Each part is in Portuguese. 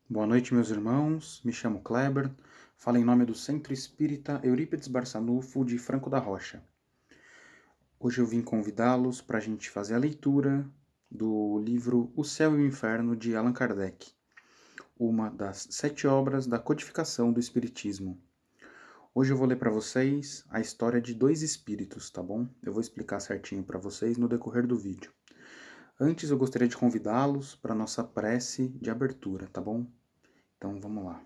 Boa noite, meus irmãos. Me chamo Kleber. Falo em nome do Centro Espírita Eurípides Barçanufo de Franco da Rocha. Hoje eu vim convidá-los para a gente fazer a leitura do livro O Céu e o Inferno de Allan Kardec, uma das 7 obras da codificação do Espiritismo. Hoje eu vou ler para vocês a história de 2 espíritos, tá bom? Eu vou explicar certinho para vocês no decorrer do vídeo. Antes eu gostaria de convidá-los para a nossa prece de abertura, tá bom? Então vamos lá.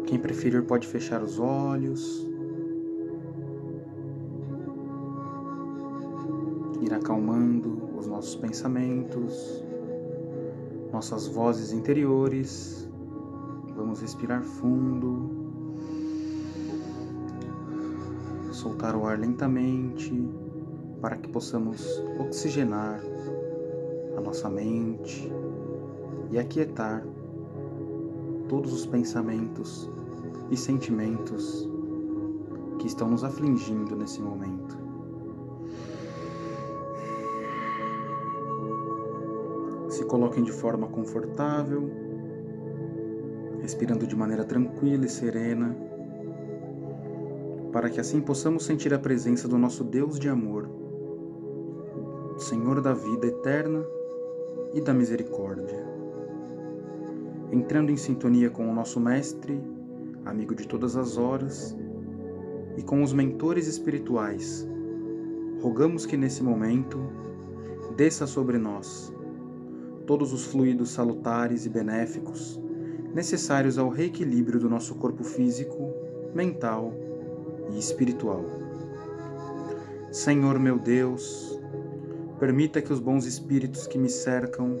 Quem preferir pode fechar os olhos, ir acalmando os nossos pensamentos, nossas vozes interiores. Vamos respirar fundo, soltar o ar lentamente para que possamos oxigenar a nossa mente e aquietar todos os pensamentos e sentimentos que estão nos afligindo nesse momento. Se coloquem de forma confortável, respirando de maneira tranquila e serena, para que assim possamos sentir a presença do nosso Deus de amor, Senhor da vida eterna e da misericórdia. Entrando em sintonia com o nosso Mestre, amigo de todas as horas, e com os mentores espirituais, rogamos que nesse momento desça sobre nós todos os fluidos salutares e benéficos necessários ao reequilíbrio do nosso corpo físico, mental e espiritual. Senhor meu Deus, permita que os bons espíritos que me cercam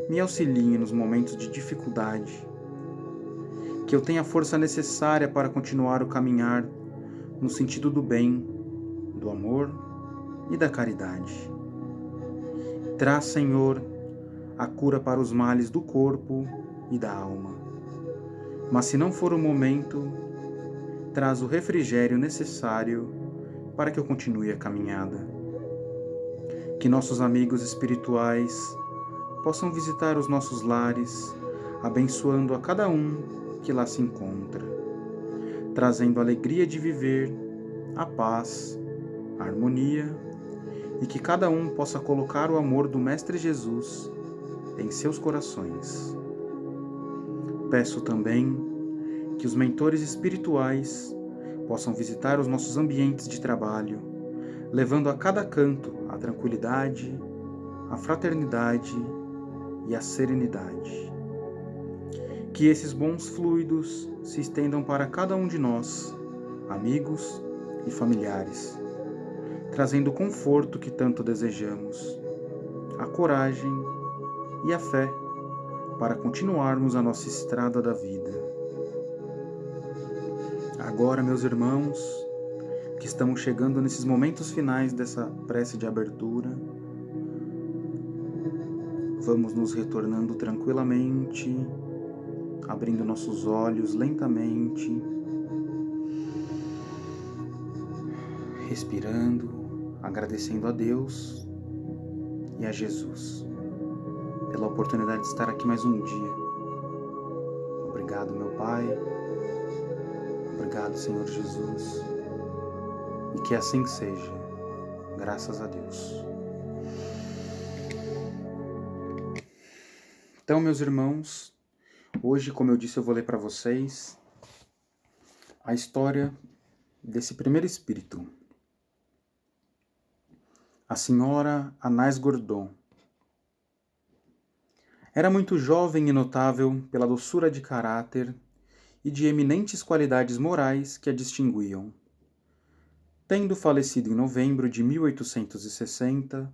me auxiliem nos momentos de dificuldade, que eu tenha a força necessária para continuar o caminhar no sentido do bem, do amor e da caridade. Traz, Senhor, a cura para os males do corpo e da alma. Mas se não for o momento, traz o refrigério necessário para que eu continue a caminhada. Que nossos amigos espirituais possam visitar os nossos lares, abençoando a cada um que lá se encontra, trazendo a alegria de viver, a paz, a harmonia, e que cada um possa colocar o amor do Mestre Jesus em seus corações. Peço também que os mentores espirituais possam visitar os nossos ambientes de trabalho, levando a cada canto a tranquilidade, a fraternidade e a serenidade. Que esses bons fluidos se estendam para cada um de nós, amigos e familiares, trazendo o conforto que tanto desejamos, a coragem e a fé para continuarmos a nossa estrada da vida. Agora, meus irmãos, que estamos chegando nesses momentos finais dessa prece de abertura, vamos nos retornando tranquilamente, abrindo nossos olhos lentamente, respirando, agradecendo a Deus e a Jesus pela oportunidade de estar aqui mais um dia. Obrigado, meu Pai. Obrigado, Senhor Jesus. E que assim seja. Graças a Deus. Então, meus irmãos, hoje, como eu disse, eu vou ler para vocês a história desse primeiro espírito, a senhora Anais Gordon. Era muito jovem e notável pela doçura de caráter e de eminentes qualidades morais que a distinguiam. Tendo falecido em novembro de 1860,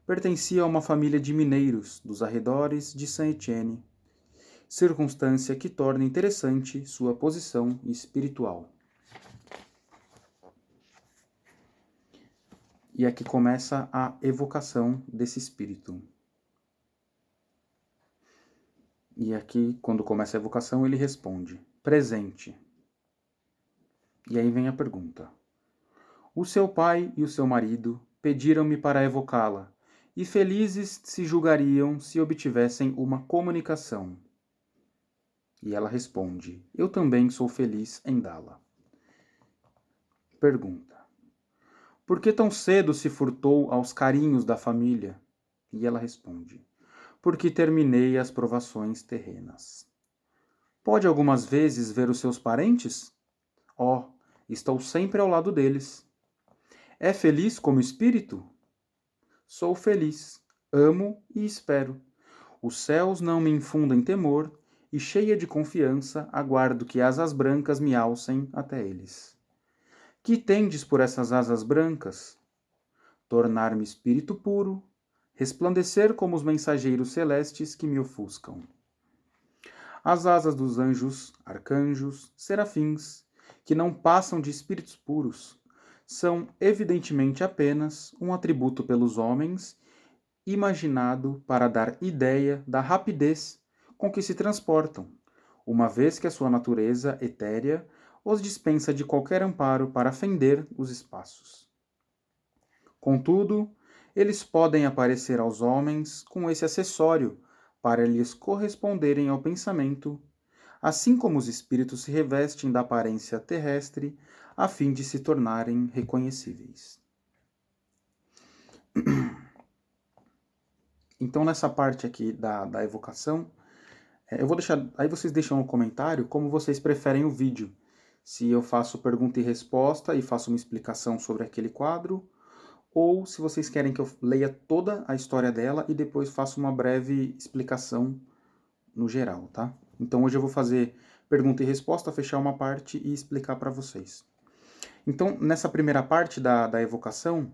pertencia a uma família de mineiros dos arredores de Saint-Étienne, circunstância que torna interessante sua posição espiritual. E aqui começa a evocação desse espírito. E aqui, quando começa a evocação, ele responde: presente. E aí vem a pergunta: O seu pai e o seu marido pediram-me para evocá-la, e felizes se julgariam se obtivessem uma comunicação. E ela responde: eu também sou feliz em dá-la. Pergunta: por que tão cedo se furtou aos carinhos da família? E ela responde: porque terminei as provações terrenas. Pode algumas vezes ver os seus parentes? Oh, estou sempre ao lado deles. É feliz como espírito? Sou feliz, amo e espero. Os céus não me infundem temor, e cheia de confiança aguardo que asas brancas me alcem até eles. Que tendes por essas asas brancas? Tornar-me espírito puro, resplandecer como os mensageiros celestes que me ofuscam. As asas dos anjos, arcanjos, serafins, que não passam de espíritos puros, são evidentemente apenas um atributo pelos homens, imaginado para dar ideia da rapidez com que se transportam, uma vez que a sua natureza etérea os dispensa de qualquer amparo para fender os espaços. Contudo, eles podem aparecer aos homens com esse acessório para lhes corresponderem ao pensamento, assim como os espíritos se revestem da aparência terrestre a fim de se tornarem reconhecíveis. Então, nessa parte aqui da evocação, eu vou deixar. Aí vocês deixam no comentário como vocês preferem o vídeo. Se eu faço pergunta e resposta e faço uma explicação sobre aquele quadro, ou se vocês querem que eu leia toda a história dela e depois faça uma breve explicação no geral, tá? Então hoje eu vou fazer pergunta e resposta, fechar uma parte e explicar para vocês. Então, nessa primeira parte da evocação,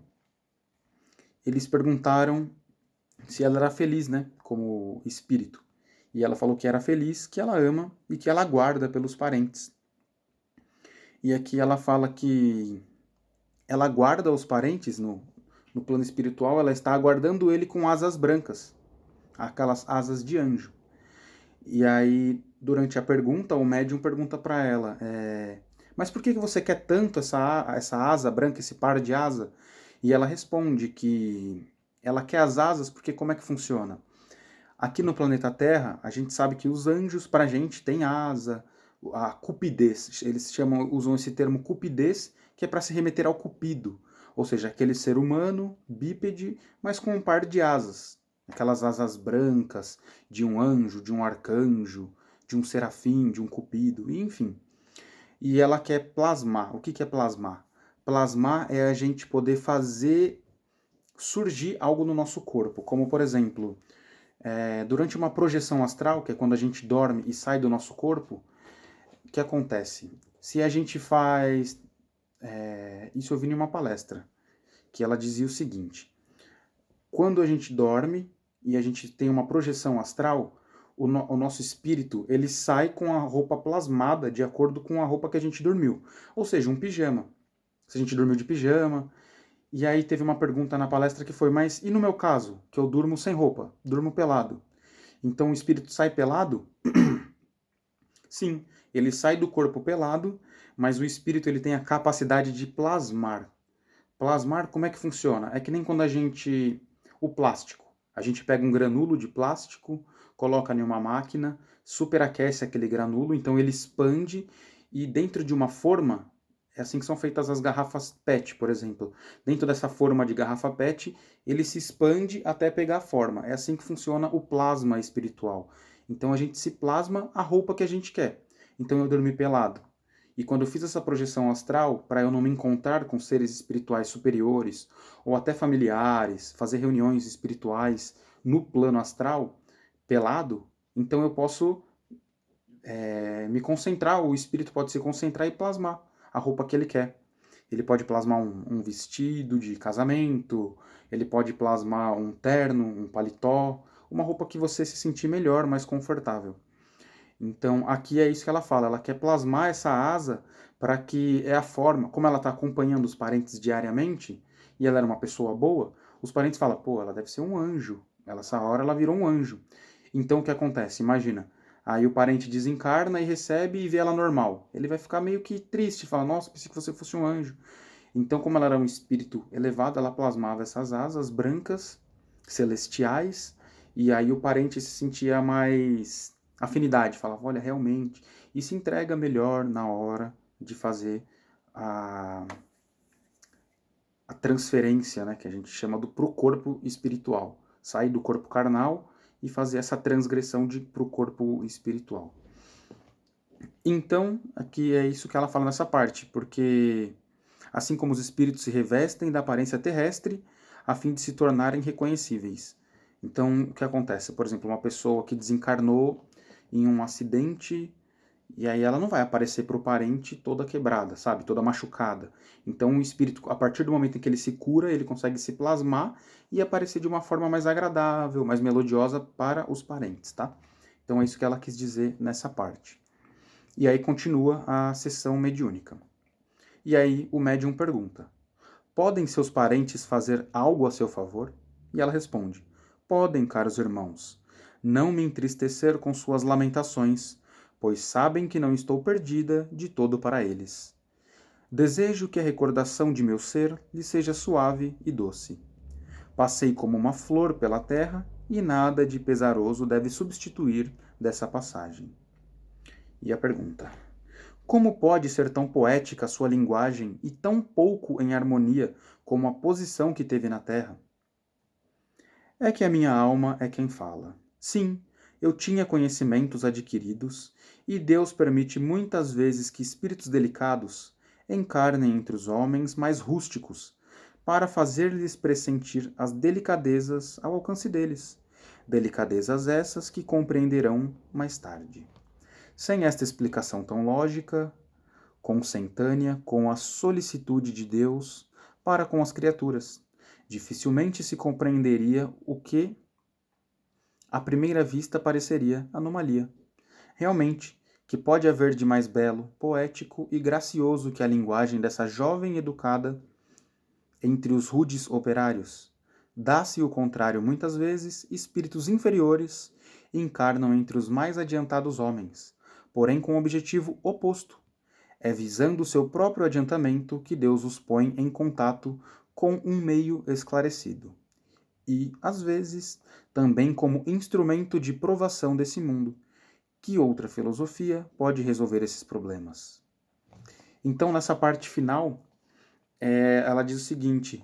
eles perguntaram se ela era feliz, né, como espírito. E ela falou que era feliz, que ela ama e que ela guarda pelos parentes. E aqui ela fala que ela guarda os parentes no plano espiritual, ela está aguardando ele com asas brancas, aquelas asas de anjo. E aí, durante a pergunta, o médium pergunta para ela, mas por que você quer tanto essa asa branca, esse par de asa? E ela responde que ela quer as asas porque como é que funciona? Aqui no planeta Terra, a gente sabe que os anjos, para a gente, têm asa, a cupidez. Eles usam esse termo cupidez, que é para se remeter ao cupido. Ou seja, aquele ser humano, bípede, mas com um par de asas. Aquelas asas brancas de um anjo, de um arcanjo, de um serafim, de um cupido, enfim. E ela quer plasmar. O que é plasmar? Plasmar é a gente poder fazer surgir algo no nosso corpo. Como, por exemplo, durante uma projeção astral, que é quando a gente dorme e sai do nosso corpo, o que acontece? Se a gente faz... isso eu vi em uma palestra, que ela dizia o seguinte: quando a gente dorme e a gente tem uma projeção astral, o nosso espírito ele sai com a roupa plasmada de acordo com a roupa que a gente dormiu. Ou seja, um pijama. Se a gente dormiu de pijama. E aí teve uma pergunta na palestra que foi, mas e no meu caso, que eu durmo sem roupa, durmo pelado? Então o espírito sai pelado? Sim, ele sai do corpo pelado, mas o espírito ele tem a capacidade de plasmar. Plasmar, como é que funciona? É que nem quando o plástico. A gente pega um granulo de plástico, coloca em uma máquina, superaquece aquele granulo, então ele expande e dentro de uma forma, é assim que são feitas as garrafas PET, por exemplo. Dentro dessa forma de garrafa PET, ele se expande até pegar a forma. É assim que funciona o plasma espiritual. Então a gente se plasma a roupa que a gente quer. Então eu dormi pelado. E quando eu fiz essa projeção astral, para eu não me encontrar com seres espirituais superiores, ou até familiares, fazer reuniões espirituais no plano astral, pelado, então eu posso me concentrar, o espírito pode se concentrar e plasmar a roupa que ele quer. Ele pode plasmar um vestido de casamento, ele pode plasmar um terno, um paletó, uma roupa que você se sentir melhor, mais confortável. Então, aqui é isso que ela fala, ela quer plasmar essa asa para que é a forma, como ela está acompanhando os parentes diariamente, e ela era uma pessoa boa, os parentes falam, pô, ela deve ser um anjo, essa hora ela virou um anjo. Então, o que acontece? Imagina, aí o parente desencarna e recebe e vê ela normal. Ele vai ficar meio que triste, fala, nossa, pensei que você fosse um anjo. Então, como ela era um espírito elevado, ela plasmava essas asas brancas, celestiais, e aí o parente se sentia mais afinidade, falava, olha, realmente, e se entrega melhor na hora de fazer a, a transferência, né, que a gente chama do pro corpo espiritual, sair do corpo carnal e fazer essa transgressão para o corpo espiritual. Então, aqui é isso que ela fala nessa parte, porque assim como os espíritos se revestem da aparência terrestre a fim de se tornarem reconhecíveis. Então, o que acontece? Por exemplo, uma pessoa que desencarnou em um acidente e aí ela não vai aparecer para o parente toda quebrada, sabe? Toda machucada. Então, o espírito, a partir do momento em que ele se cura, ele consegue se plasmar e aparecer de uma forma mais agradável, mais melodiosa para os parentes, tá? Então, é isso que ela quis dizer nessa parte. E aí continua a sessão mediúnica. E aí o médium pergunta: podem seus parentes fazer algo a seu favor? E ela responde: podem, caros irmãos, não me entristecer com suas lamentações, pois sabem que não estou perdida de todo para eles. Desejo que a recordação de meu ser lhe seja suave e doce. Passei como uma flor pela terra e nada de pesaroso deve substituir dessa passagem. E a pergunta: como pode ser tão poética a sua linguagem e tão pouco em harmonia como a posição que teve na terra? É que a minha alma é quem fala. Sim, eu tinha conhecimentos adquiridos, e Deus permite muitas vezes que espíritos delicados encarnem entre os homens mais rústicos, para fazer-lhes pressentir as delicadezas ao alcance deles. Delicadezas essas que compreenderão mais tarde. Sem esta explicação tão lógica, consentânea com a solicitude de Deus para com as criaturas, dificilmente se compreenderia o que, à primeira vista, pareceria anomalia. Realmente, que pode haver de mais belo, poético e gracioso que a linguagem dessa jovem educada entre os rudes operários? Dá-se o contrário muitas vezes, espíritos inferiores encarnam entre os mais adiantados homens, porém com o objetivo oposto. É visando o seu próprio adiantamento que Deus os põe em contato com um meio esclarecido. E, às vezes, também como instrumento de provação desse mundo. Que outra filosofia pode resolver esses problemas? Então, nessa parte final, ela diz o seguinte: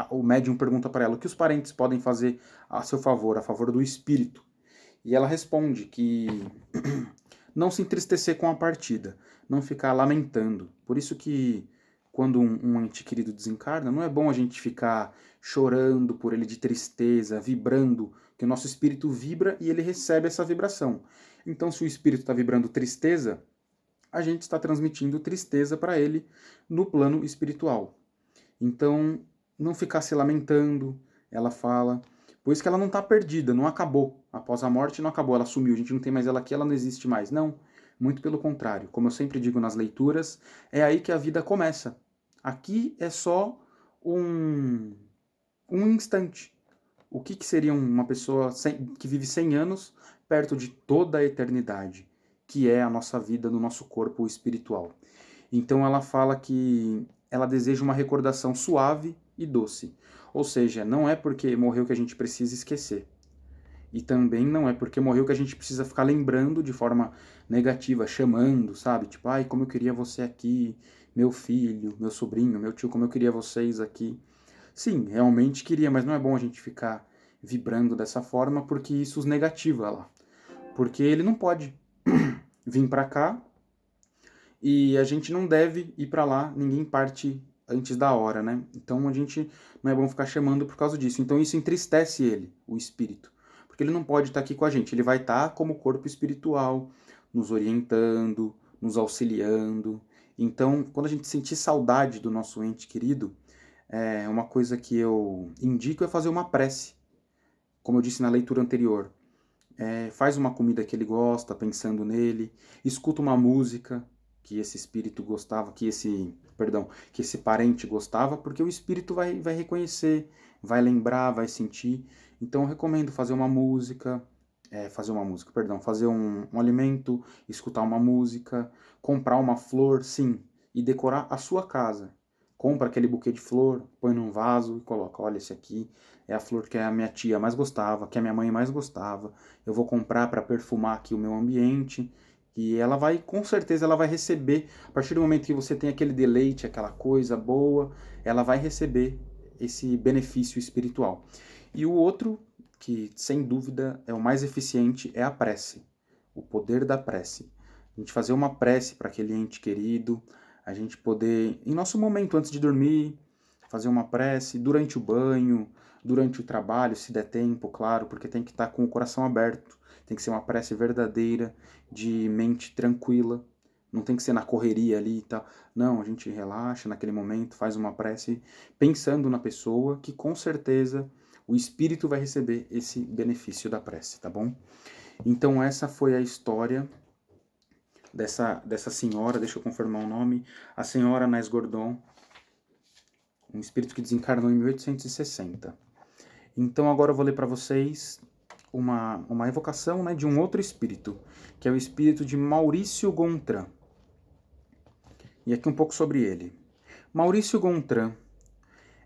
o médium pergunta para ela o que os parentes podem fazer a seu favor, a favor do espírito. E ela responde que não se entristecer com a partida, não ficar lamentando. Por isso que quando um ente querido desencarna, não é bom a gente ficar chorando por ele de tristeza, vibrando, que o nosso espírito vibra e ele recebe essa vibração. Então, se o espírito está vibrando tristeza, a gente está transmitindo tristeza para ele no plano espiritual. Então, não ficar se lamentando, ela fala, pois que ela não está perdida, não acabou. Após a morte não acabou, ela sumiu, a gente não tem mais ela aqui, ela não existe mais. Não, muito pelo contrário. Como eu sempre digo nas leituras, é aí que a vida começa. Aqui é só um instante. O que seria uma pessoa que vive 100 anos perto de toda a eternidade, que é a nossa vida no nosso corpo espiritual? Então ela fala que ela deseja uma recordação suave e doce. Ou seja, não é porque morreu que a gente precisa esquecer. E também não é porque morreu que a gente precisa ficar lembrando de forma negativa, chamando, sabe? Tipo, ai, como eu queria você aqui, meu filho, meu sobrinho, meu tio, como eu queria vocês aqui. Sim, realmente queria, mas não é bom a gente ficar vibrando dessa forma porque isso os negativa lá. Porque ele não pode vir para cá e a gente não deve ir para lá, ninguém parte antes da hora, né? Então a gente não é bom ficar chamando por causa disso. Então isso entristece ele, o espírito, porque ele não pode estar aqui com a gente, ele vai estar como corpo espiritual, nos orientando, nos auxiliando. Então, quando a gente sentir saudade do nosso ente querido, uma coisa que eu indico é fazer uma prece. Como eu disse na leitura anterior, faz uma comida que ele gosta, pensando nele, escuta uma música que esse espírito gostava, que esse parente gostava, porque o espírito vai reconhecer, vai lembrar, vai sentir. Então eu recomendo fazer um alimento, escutar uma música, comprar uma flor, sim, e decorar a sua casa compra aquele buquê de flor, põe num vaso e coloca, olha, esse aqui é a flor que a minha tia mais gostava, que a minha mãe mais gostava, eu vou comprar para perfumar aqui o meu ambiente, e ela vai, com certeza, ela vai receber, a partir do momento que você tem aquele deleite, aquela coisa boa, ela vai receber esse benefício espiritual. E o outro, que sem dúvida é o mais eficiente, é a prece, o poder da prece. A gente fazer uma prece para aquele ente querido, a gente poder, em nosso momento antes de dormir, fazer uma prece durante o banho, durante o trabalho, se der tempo, claro, porque tem que estar com o coração aberto, tem que ser uma prece verdadeira, de mente tranquila, não tem que ser na correria ali e tal. Não, a gente relaxa naquele momento, faz uma prece pensando na pessoa, que com certeza o espírito vai receber esse benefício da prece, tá bom? Então essa foi a história dessa senhora, deixa eu confirmar o nome, a senhora Anais Gordon, um espírito que desencarnou em 1860. Então agora eu vou ler para vocês uma evocação, né, de um outro espírito, que é o espírito de Maurício Gontran. E aqui um pouco sobre ele. Maurício Gontran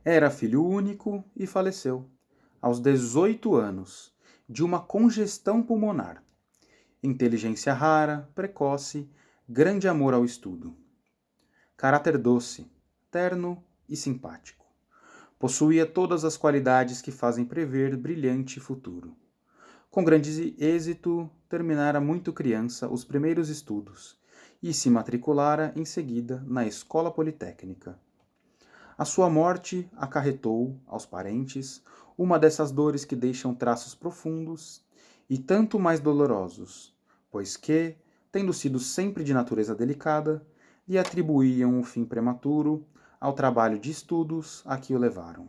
era filho único e faleceu, aos 18 anos, de uma congestão pulmonar. Inteligência rara, precoce, grande amor ao estudo. Caráter doce, terno e simpático. Possuía todas as qualidades que fazem prever brilhante futuro. Com grande êxito, terminara muito criança os primeiros estudos e se matriculara em seguida na Escola Politécnica. A sua morte acarretou aos parentes uma dessas dores que deixam traços profundos e tanto mais dolorosos, pois que, tendo sido sempre de natureza delicada, lhe atribuíam o fim prematuro ao trabalho de estudos a que o levaram.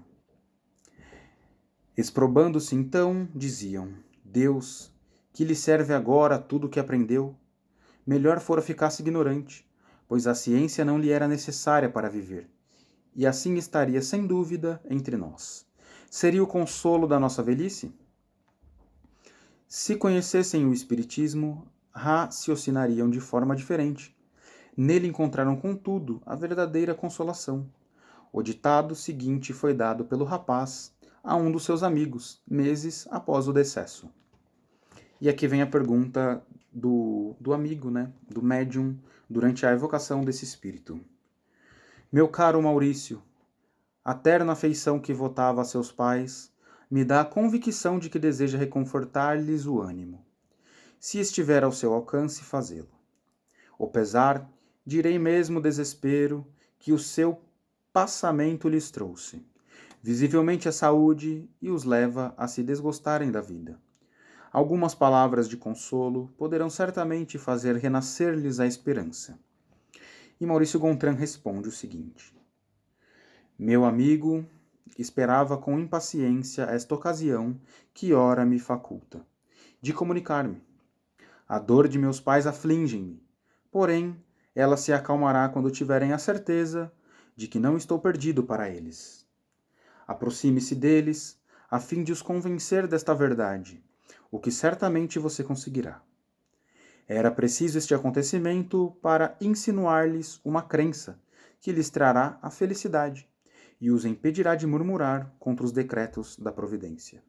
Exprobando-se então, diziam: Deus, que lhe serve agora tudo o que aprendeu? Melhor fora ficasse ignorante, pois a ciência não lhe era necessária para viver, e assim estaria sem dúvida entre nós. Seria o consolo da nossa velhice? Se conhecessem o Espiritismo, raciocinariam de forma diferente. Nele encontraram, contudo, a verdadeira consolação. O ditado seguinte foi dado pelo rapaz a um dos seus amigos, meses após o decesso. E aqui vem a pergunta do amigo, né, do médium, durante a evocação desse espírito. Meu caro Maurício, a terna afeição que votava a seus pais me dá a convicção de que deseja reconfortar-lhes o ânimo, se estiver ao seu alcance fazê-lo. O pesar, direi mesmo desespero, que o seu passamento lhes trouxe, visivelmente a saúde, e os leva a se desgostarem da vida. Algumas palavras de consolo poderão certamente fazer renascer-lhes a esperança. E Maurício Gontran responde o seguinte: Meu amigo, esperava com impaciência esta ocasião que ora me faculta, de comunicar-me. A dor de meus pais aflige-me, porém, ela se acalmará quando tiverem a certeza de que não estou perdido para eles. Aproxime-se deles, a fim de os convencer desta verdade, o que certamente você conseguirá. Era preciso este acontecimento para insinuar-lhes uma crença que lhes trará a felicidade e os impedirá de murmurar contra os decretos da providência.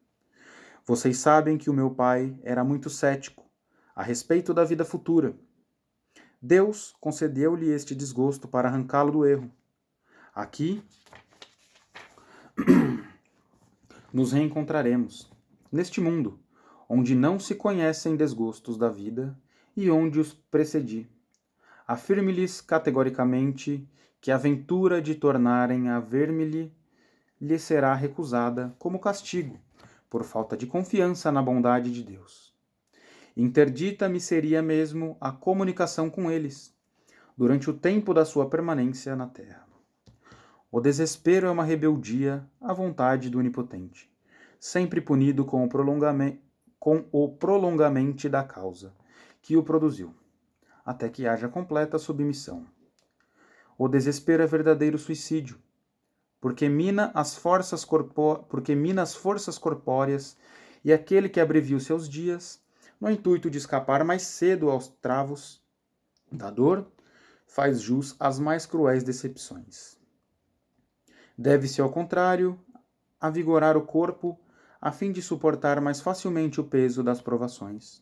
Vocês sabem que o meu pai era muito cético a respeito da vida futura. Deus concedeu-lhe este desgosto para arrancá-lo do erro. Aqui nos reencontraremos, neste mundo, onde não se conhecem desgostos da vida e onde os precedi. Afirme-lhes categoricamente que a aventura de tornarem a ver-me lhe será recusada como castigo, por falta de confiança na bondade de Deus. Interdita-me seria mesmo a comunicação com eles, durante o tempo da sua permanência na terra. O desespero é uma rebeldia à vontade do Onipotente, sempre punido com o prolongamento da causa que o produziu, até que haja completa submissão. O desespero é verdadeiro suicídio, porque mina as forças corpóreas, e aquele que abrevia os seus dias, no intuito de escapar mais cedo aos travos da dor, faz jus às mais cruéis decepções. Deve-se, ao contrário, avigorar o corpo a fim de suportar mais facilmente o peso das provações.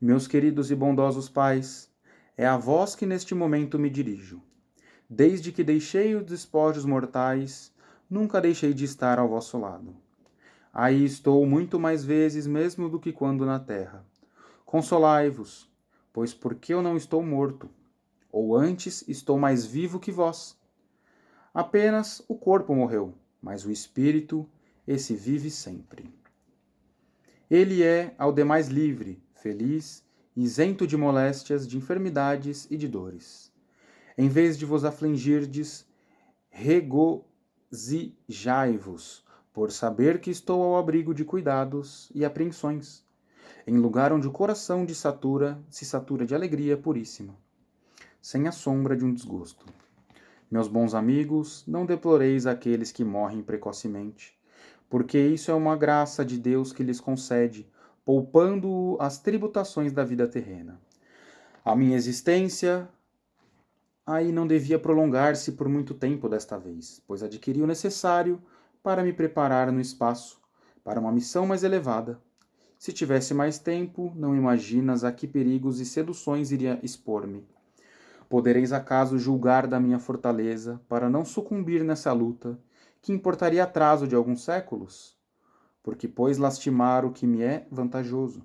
Meus queridos e bondosos pais, é a vós que neste momento me dirijo. Desde que deixei os despojos mortais, nunca deixei de estar ao vosso lado. Aí estou muito mais vezes mesmo do que quando na terra. Consolai-vos, pois porque eu não estou morto, ou antes estou mais vivo que vós. Apenas o corpo morreu, mas o espírito, esse vive sempre. Ele é, ao demais, livre, feliz, isento de moléstias, de enfermidades e de dores. Em vez de vos afligirdes, regozijai-vos, por saber que estou ao abrigo de cuidados e apreensões, em lugar onde o coração se satura de alegria puríssima, sem a sombra de um desgosto. Meus bons amigos, não deploreis aqueles que morrem precocemente, porque isso é uma graça de Deus que lhes concede, poupando-o as tributações da vida terrena. A minha existência aí não devia prolongar-se por muito tempo desta vez, pois adquiri o necessário para me preparar no espaço, para uma missão mais elevada. Se tivesse mais tempo, não imaginas a que perigos e seduções iria expor-me. Podereis acaso julgar da minha fortaleza para não sucumbir nessa luta, que importaria atraso de alguns séculos? Porque, pois, lastimar o que me é vantajoso.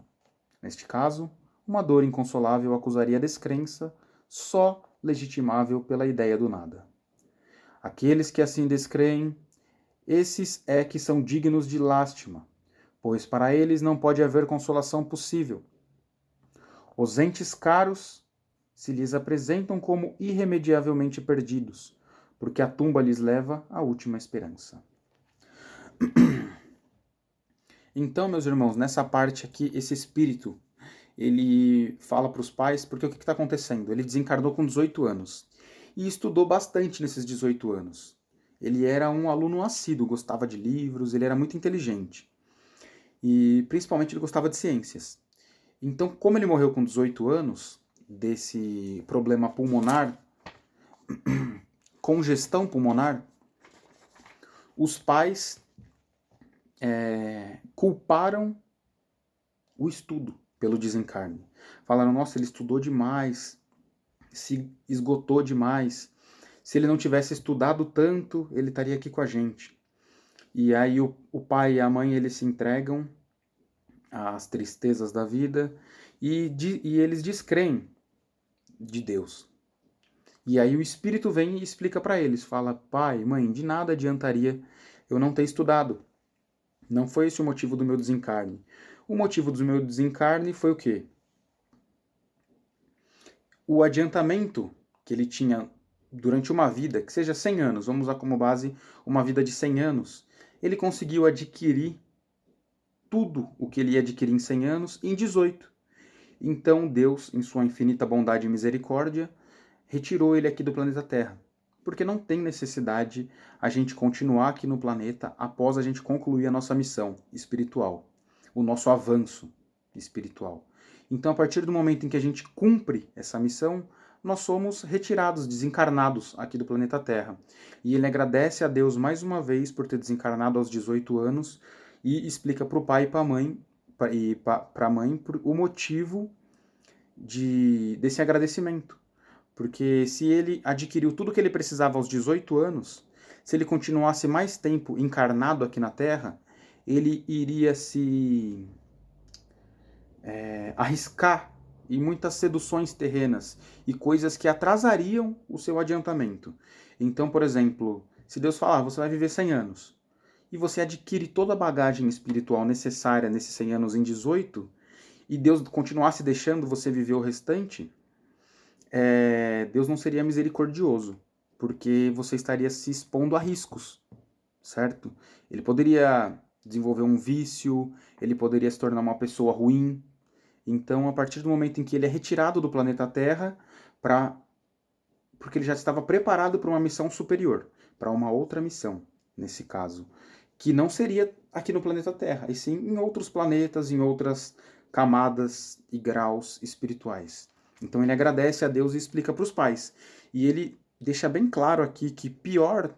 Neste caso, uma dor inconsolável acusaria a descrença, só legitimável pela ideia do nada. Aqueles que assim descreem, esses é que são dignos de lástima, pois para eles não pode haver consolação possível. Os entes caros se lhes apresentam como irremediavelmente perdidos, porque a tumba lhes leva à última esperança. Então, meus irmãos, nessa parte aqui, esse espírito, ele fala para os pais, porque o que está acontecendo? Ele desencarnou com 18 anos e estudou bastante nesses 18 anos. Ele era um aluno assíduo, gostava de livros, ele era muito inteligente. E principalmente ele gostava de ciências. Então, como ele morreu com 18 anos, desse problema pulmonar, congestão pulmonar, os pais culparam o estudo pelo desencarne. Falaram, nossa, ele estudou demais, se esgotou demais. Se ele não tivesse estudado tanto, ele estaria aqui com a gente. E aí o pai e a mãe, eles se entregam às tristezas da vida e eles descreem de Deus. E aí o Espírito vem e explica para eles, fala, pai, mãe, de nada adiantaria eu não ter estudado. Não foi esse o motivo do meu desencarne. O motivo do meu desencarne foi o quê? O adiantamento que ele tinha durante uma vida, que seja 100 anos, vamos usar como base uma vida de 100 anos, ele conseguiu adquirir tudo o que ele ia adquirir em 100 anos em 18. Então Deus, em sua infinita bondade e misericórdia, retirou ele aqui do planeta Terra. Porque não tem necessidade a gente continuar aqui no planeta após a gente concluir a nossa missão espiritual, o nosso avanço espiritual. Então, a partir do momento em que a gente cumpre essa missão, nós somos retirados, desencarnados aqui do planeta Terra. E ele agradece a Deus mais uma vez por ter desencarnado aos 18 anos e explica para o pai e para a mãe, o motivo desse agradecimento. Porque se ele adquiriu tudo o que ele precisava aos 18 anos, se ele continuasse mais tempo encarnado aqui na Terra, ele iria se arriscar em muitas seduções terrenas e coisas que atrasariam o seu adiantamento. Então, por exemplo, se Deus falar, você vai viver 100 anos, e você adquire toda a bagagem espiritual necessária nesses 100 anos em 18, e Deus continuasse deixando você viver o restante, Deus não seria misericordioso, porque você estaria se expondo a riscos, certo? Ele poderia desenvolver um vício, ele poderia se tornar uma pessoa ruim. Então, a partir do momento em que ele é retirado do planeta Terra, porque ele já estava preparado para uma missão superior, para uma outra missão, nesse caso, que não seria aqui no planeta Terra, e sim em outros planetas, em outras camadas e graus espirituais. Então ele agradece a Deus e explica para os pais. E ele deixa bem claro aqui que pior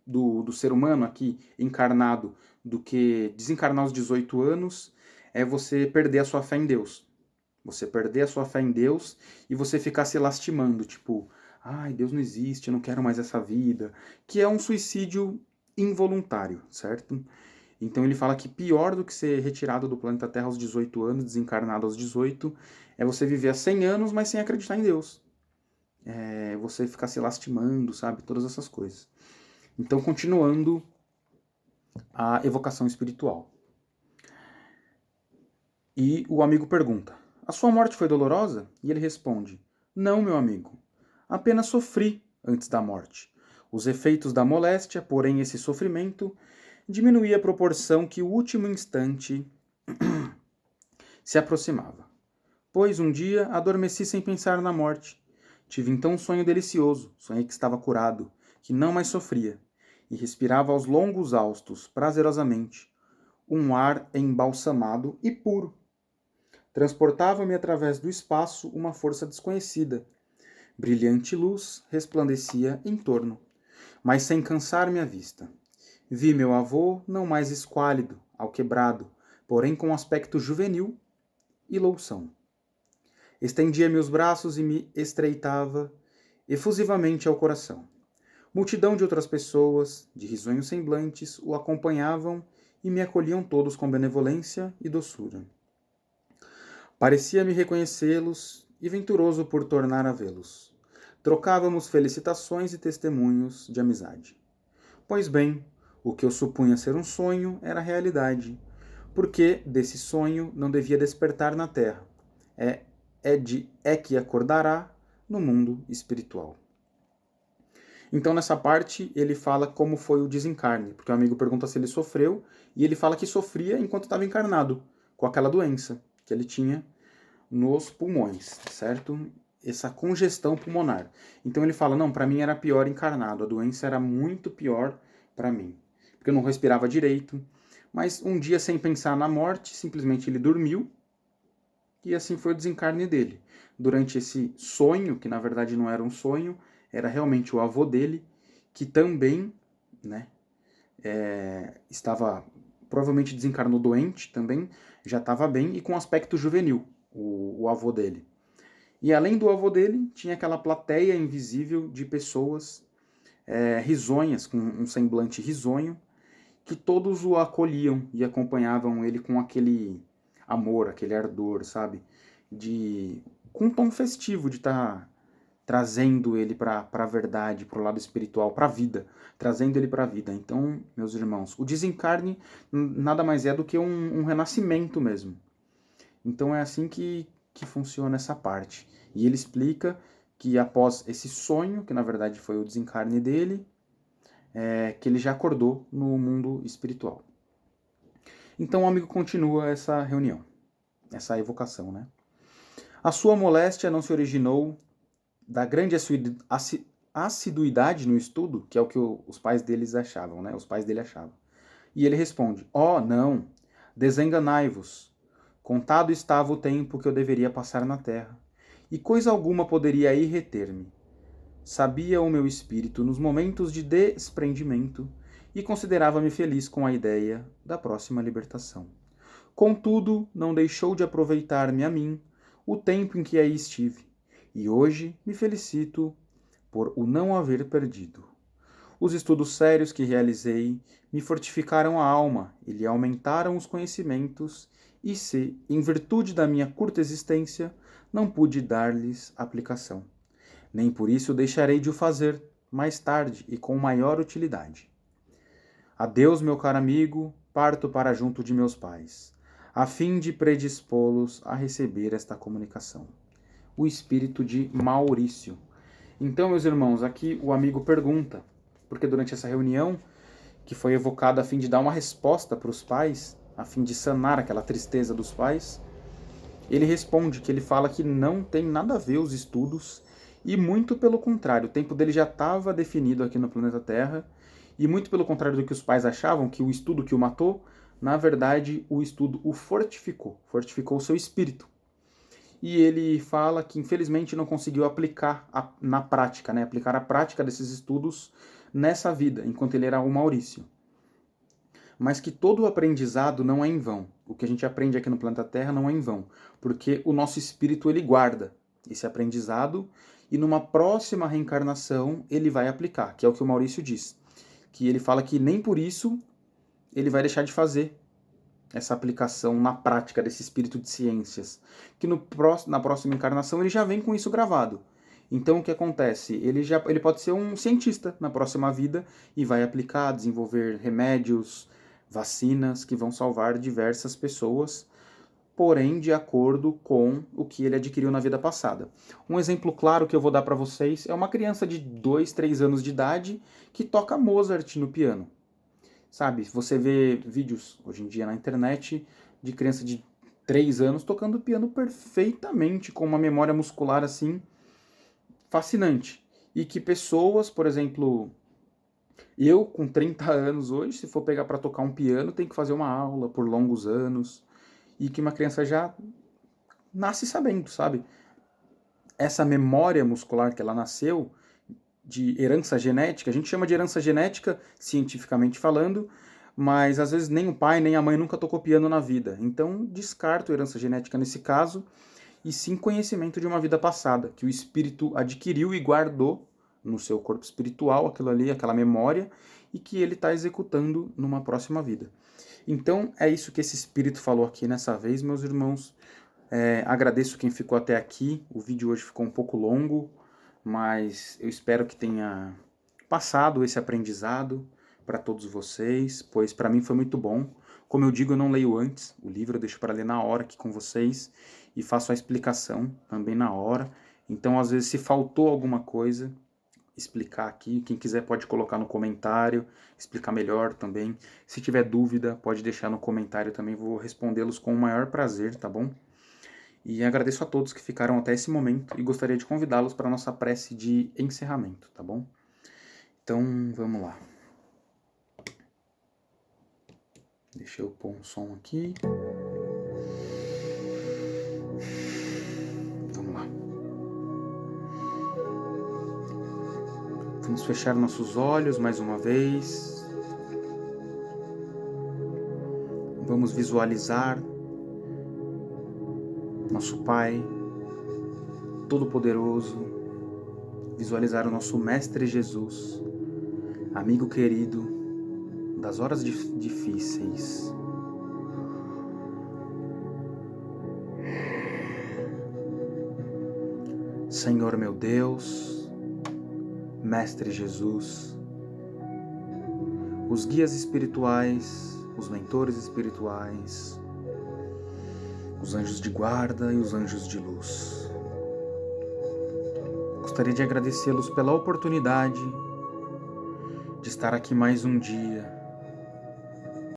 do ser humano aqui encarnado do que desencarnar aos 18 anos é você perder a sua fé em Deus. Você perder a sua fé em Deus e você ficar se lastimando, tipo, ai, Deus não existe, eu não quero mais essa vida, que é um suicídio involuntário, certo? Então ele fala que pior do que ser retirado do planeta Terra aos 18 anos, desencarnado aos 18, é você viver há 100 anos, mas sem acreditar em Deus. É você ficar se lastimando, sabe? Todas essas coisas. Então, continuando a evocação espiritual. E o amigo pergunta: a sua morte foi dolorosa? E ele responde: não, meu amigo. Apenas sofri antes da morte. Os efeitos da moléstia, porém, esse sofrimento diminuía a proporção que o último instante se aproximava. Pois um dia adormeci sem pensar na morte. Tive então um sonho delicioso, sonhei que estava curado, que não mais sofria, e respirava aos longos haustos, prazerosamente, um ar embalsamado e puro. Transportava-me através do espaço uma força desconhecida. Brilhante luz resplandecia em torno, mas sem cansar minha vista. Vi meu avô não mais esquálido, alquebrado, porém com aspecto juvenil e loução. Estendia-me os braços e me estreitava efusivamente ao coração. Multidão de outras pessoas, de risonhos semblantes, o acompanhavam e me acolhiam todos com benevolência e doçura. Parecia-me reconhecê-los e venturoso por tornar a vê-los. Trocávamos felicitações e testemunhos de amizade. Pois bem, o que eu supunha ser um sonho era realidade, porque desse sonho não devia despertar na terra. É que acordará no mundo espiritual. Então, nessa parte, ele fala como foi o desencarne, porque o amigo pergunta se ele sofreu, e ele fala que sofria enquanto estava encarnado, com aquela doença que ele tinha nos pulmões, certo? Essa congestão pulmonar. Então ele fala, não, para mim era pior encarnado, a doença era muito pior para mim, porque eu não respirava direito, mas um dia sem pensar na morte, simplesmente ele dormiu, e assim foi o desencarne dele. Durante esse sonho, que na verdade não era um sonho, era realmente o avô dele, que também, né, estava, provavelmente desencarnou doente também, já estava bem e com aspecto juvenil, o avô dele. E além do avô dele, tinha aquela plateia invisível de pessoas risonhas, com um semblante risonho, que todos o acolhiam e acompanhavam ele com aquele amor, aquele ardor, sabe? Com um tom festivo de estar trazendo ele para a verdade, para o lado espiritual, para a vida, trazendo ele para a vida. Então, meus irmãos, o desencarne nada mais é do que um renascimento mesmo. Então é assim que funciona essa parte. E ele explica que após esse sonho, que na verdade foi o desencarne dele, que ele já acordou no mundo espiritual. Então o amigo continua essa reunião, essa evocação, né? A sua moléstia não se originou da grande assiduidade no estudo, que é o que os pais deles achavam, né? Os pais dele achavam. E ele responde: não, desenganai-vos. Contado estava o tempo que eu deveria passar na terra, e coisa alguma poderia aí reter-me. Sabia o meu espírito nos momentos de desprendimento e considerava-me feliz com a ideia da próxima libertação. Contudo, não deixou de aproveitar-me a mim o tempo em que aí estive, e hoje me felicito por o não haver perdido. Os estudos sérios que realizei me fortificaram a alma e lhe aumentaram os conhecimentos, e se, em virtude da minha curta existência, não pude dar-lhes aplicação. Nem por isso deixarei de o fazer mais tarde e com maior utilidade. Adeus, meu caro amigo, parto para junto de meus pais, a fim de predispô-los a receber esta comunicação. O espírito de Maurício. Então, meus irmãos, aqui o amigo pergunta, porque durante essa reunião, que foi evocada a fim de dar uma resposta para os pais, a fim de sanar aquela tristeza dos pais, ele responde que ele fala que não tem nada a ver os estudos, e muito pelo contrário, o tempo dele já estava definido aqui no planeta Terra, e muito pelo contrário do que os pais achavam, que o estudo que o matou, na verdade o estudo o fortificou o seu espírito. E ele fala que infelizmente não conseguiu aplicar na prática, né? Aplicar a prática desses estudos nessa vida, enquanto ele era o Maurício. Mas que todo o aprendizado não é em vão. O que a gente aprende aqui no planeta Terra não é em vão, porque o nosso espírito ele guarda esse aprendizado e numa próxima reencarnação ele vai aplicar, que é o que o Maurício diz, que ele fala que nem por isso ele vai deixar de fazer essa aplicação na prática desse espírito de ciências, que na próxima encarnação ele já vem com isso gravado. Então o que acontece? Ele pode ser um cientista na próxima vida e vai aplicar, desenvolver remédios, vacinas que vão salvar diversas pessoas, porém de acordo com o que ele adquiriu na vida passada. Um exemplo claro que eu vou dar para vocês é uma criança de 2, 3 anos de idade que toca Mozart no piano. Sabe, você vê vídeos hoje em dia na internet de criança de 3 anos tocando piano perfeitamente, com uma memória muscular assim fascinante. E que pessoas, por exemplo, eu com 30 anos hoje, se for pegar para tocar um piano, tem que fazer uma aula por longos anos. E que uma criança já nasce sabendo, sabe? Essa memória muscular que ela nasceu de herança genética, a gente chama de herança genética, cientificamente falando, mas às vezes nem o pai nem a mãe nunca tocou piano na vida. Então descarto herança genética nesse caso, e sim conhecimento de uma vida passada, que o espírito adquiriu e guardou no seu corpo espiritual, aquilo ali, aquela memória, e que ele está executando numa próxima vida. Então é isso que esse espírito falou aqui nessa vez, meus irmãos. Agradeço quem ficou até aqui. O vídeo hoje ficou um pouco longo, mas eu espero que tenha passado esse aprendizado para todos vocês, pois para mim foi muito bom. Como eu digo, eu não leio antes o livro, eu deixo para ler na hora aqui com vocês e faço a explicação também na hora. Então, às vezes, se faltou alguma coisa, explicar aqui. Quem quiser pode colocar no comentário, explicar melhor também. Se tiver dúvida, pode deixar no comentário também, vou respondê-los com o maior prazer, tá bom? E agradeço a todos que ficaram até esse momento e gostaria de convidá-los para a nossa prece de encerramento, tá bom? Então, vamos lá. Deixa eu pôr um som aqui. Vamos lá. Vamos fechar nossos olhos mais uma vez. Vamos visualizar nosso Pai Todo-Poderoso, visualizar o nosso Mestre Jesus, amigo querido das horas difíceis. Senhor meu Deus, Mestre Jesus, os guias espirituais, os mentores espirituais, os anjos de guarda e os anjos de luz. Gostaria de agradecê-los pela oportunidade de estar aqui mais um dia,